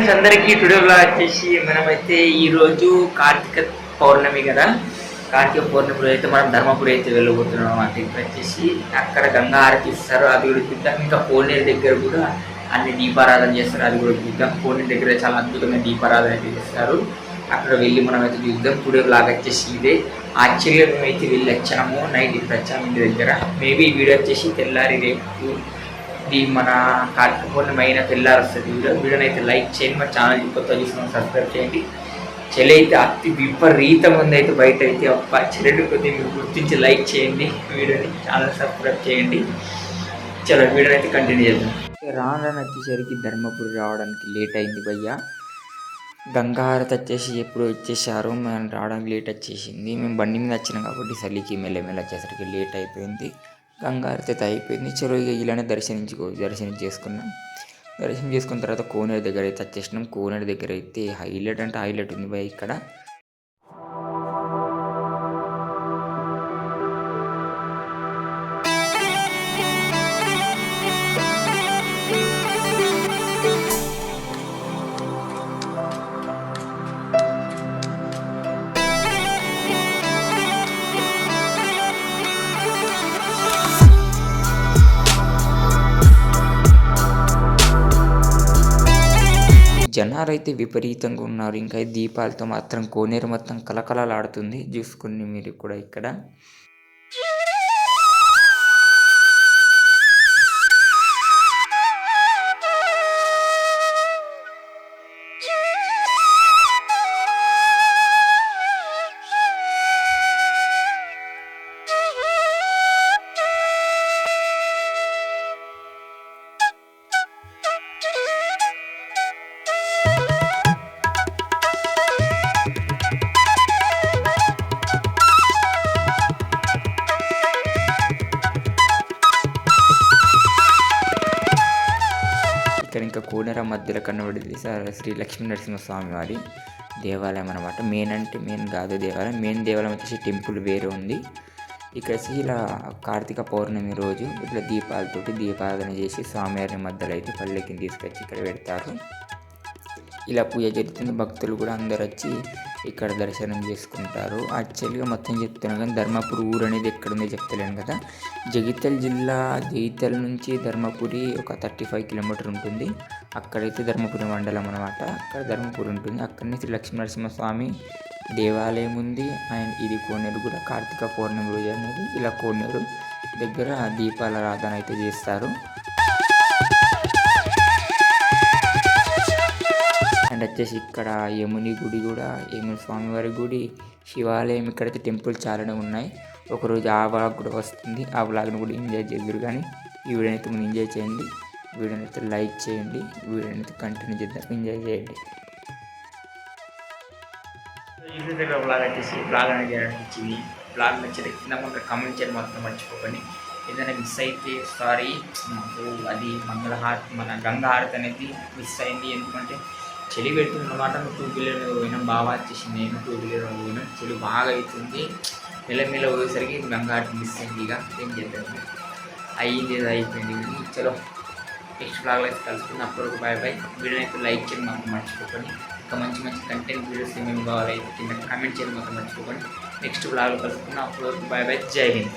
Friends అందరికీ today blog వచ్చేసి మనమైతే ఈరోజు కార్తీక పౌర్ణమి కదా. కార్తీక పౌర్ణమి రోజు అయితే మనం ధర్మపురి అయితే వెళ్ళబోతున్నాం అన్నమాట. ఇక్కడ వచ్చేసి అక్కడ గంగా హారతి ఇస్తారు, అది కూడా చూద్దాం. ఇంకా కోనేరు దగ్గర కూడా అన్ని దీపారాధన చేస్తారు, అది కూడా చూద్దాం. కోనేరు దగ్గర చాలా అద్భుతమైన దీపారాధన అయితే చేస్తారు, అక్కడ వెళ్ళి మనం అయితే చూద్దాం. టుడే బ్లాగ్ వచ్చేసి ఇదే. యాక్చువల్గా మేమైతే వెళ్ళి వచ్చాము, నైట్ ఇక్కడ వచ్చాము ఇంటి దగ్గర. మేబీ ఈ వీడియో వచ్చేసి తెల్లారి రేపు మన కార్తీక పౌర్ణమి అయిన తెల్లారి వస్తుంది. వీడియోని అయితే లైక్ చేయండి, మా ఛానల్ కొత్త చూసిన సబ్స్క్రైబ్ చేయండి. చెల్లి అయితే అతి విపరీతం ఉంది అయితే బయట అయితే. అబ్బా చెల్లెడు కొద్దిగా మీరు గుర్తించి లైక్ చేయండి, వీడియోని ఛానల్ సబ్స్క్రైబ్ చేయండి. చలో వీడియోని అయితే కంటిన్యూ చేద్దాం. రాను వచ్చేసరికి ధర్మపురి రావడానికి లేట్ అయింది భయ్య. గంగాహారతి వచ్చేసి ఎప్పుడు వచ్చేసారు, మేము రావడానికి లేట్ వచ్చేసింది. మేము బండి మీద వచ్చినాం కాబట్టి సలికి మెల్లమెల్ల వచ్చేసరికి లేట్ అయిపోయింది. గంగాహారతి అయితే అయిపోయింది. చలో ఇక ఇలానే దర్శనం చేసుకున్నాం. దర్శనం చేసుకున్న తర్వాత కోనేరు దగ్గర అయితే వచ్చేసినాం. కోనేరు దగ్గర అయితే హైలైట్ అంటే హైలైట్ ఉంది భయ ఇక్కడ. జనాలు అయితే విపరీతంగా ఉన్నారు. ఇంకా దీపాలతో మాత్రం కోనేరు మొత్తం కలకలలాడుతుంది. చూసుకుని మీరు కూడా ఇక్కడ. ఇంకా కోనేర మధ్యలో కనబడింది శ్రీ లక్ష్మీ నరసింహస్వామి వారి దేవాలయం అనమాట. మెయిన్ కాదు దేవాలయం, మెయిన్ దేవాలయం వచ్చేసి టెంపుల్ వేరే ఉంది. ఇక్కడ ఇలా కార్తీక పౌర్ణమి రోజు ఇట్లా దీపాలతోటి దీపారాధన చేసి స్వామివారి మధ్యలో అయితే పల్లెకిని తీసుకొచ్చి ఇక్కడ పెడతారు. ఇలా పూజ జరుగుతుంది. భక్తులు కూడా అందరు వచ్చి ఇక్కడ దర్శనం చేసుకుంటారు. యాక్చువల్గా మొత్తం చెప్తున్నాను కానీ ధర్మపురి ఊరు అనేది ఎక్కడుందో చెప్తలేను కదా. జగిత్యాల జిల్లా జగిత్యాల నుంచి ధర్మపురి ఒక 35 కిలోమీటర్ ఉంటుంది. అక్కడైతే ధర్మపురి మండలం అనమాట. అక్కడ ధర్మపురి ఉంటుంది. అక్కడనే శ్రీ లక్ష్మీ నరసింహస్వామి దేవాలయం ఉంది. అండ్ ఇది కోనేరు కూడా కార్తీక పౌర్ణమి రోజు అనేది ఇలా కోనేరు దగ్గర దీపాల ఆరాధన అయితే చేస్తారు. అండ్ వచ్చేసి ఇక్కడ యముని గుడి కూడా, యముని స్వామివారి గుడి, శివాలయం, ఇక్కడైతే టెంపుల్ చాలానే ఉన్నాయి. ఒకరోజు ఆ వ్లాగ్ కూడా వస్తుంది, ఆ వ్లాగ్ని కూడా ఎంజాయ్ చేద్దరు. కానీ ఈ వీడియోని అయితే మనం ఎంజాయ్ చేయండి, వీడియోని అయితే లైక్ చేయండి, వీడియోని అయితే కంటిన్యూ చేద్దాం, ఎంజాయ్ చేయండి. వ్లాగ్ వచ్చేసి వ్లాగ్ అనేది అనిపించింది. వ్లాగ్ నచ్చితే కింద ముందు కమెంట్ చేయడం మాత్రం మర్చిపోకండి. ఏదైనా మిస్ అయితే సారీ, మాకు అది మంగళహారతి మన గంగా హారతి అనేది మిస్ అయింది. ఎందుకంటే చలి పెడుతుంది అన్నమాట. 2 వీలర్ పోయినాం, బాగా వచ్చేసి నేను 2 వీలర్ పోయినాం. చలి బాగా అవుతుంది. మెల్లమెల్ల పోయేసరికి గంగా హారతి మిస్ అయింది. ఇక ఏం చేద్దాం, అయ్యింది ఏదో అయిపోయింది. చలో నెక్స్ట్ బ్లాగ్లో అయితే కలుసుకుని అప్పటికి బాయ్ బాయ్. వీడియో అయితే లైక్ చేయడం మాత్రం మర్చిపోకండి. ఇంకా మంచి కంటెంట్ వీడియోస్ ఏమేమి కావాలి కింద కామెంట్ చేయడం మాత్రం మర్చిపోకండి. నెక్స్ట్ బ్లాగ్లో కలుసుకున్న అప్పటివరకు బాయ్ బాయ్. జై హింద్.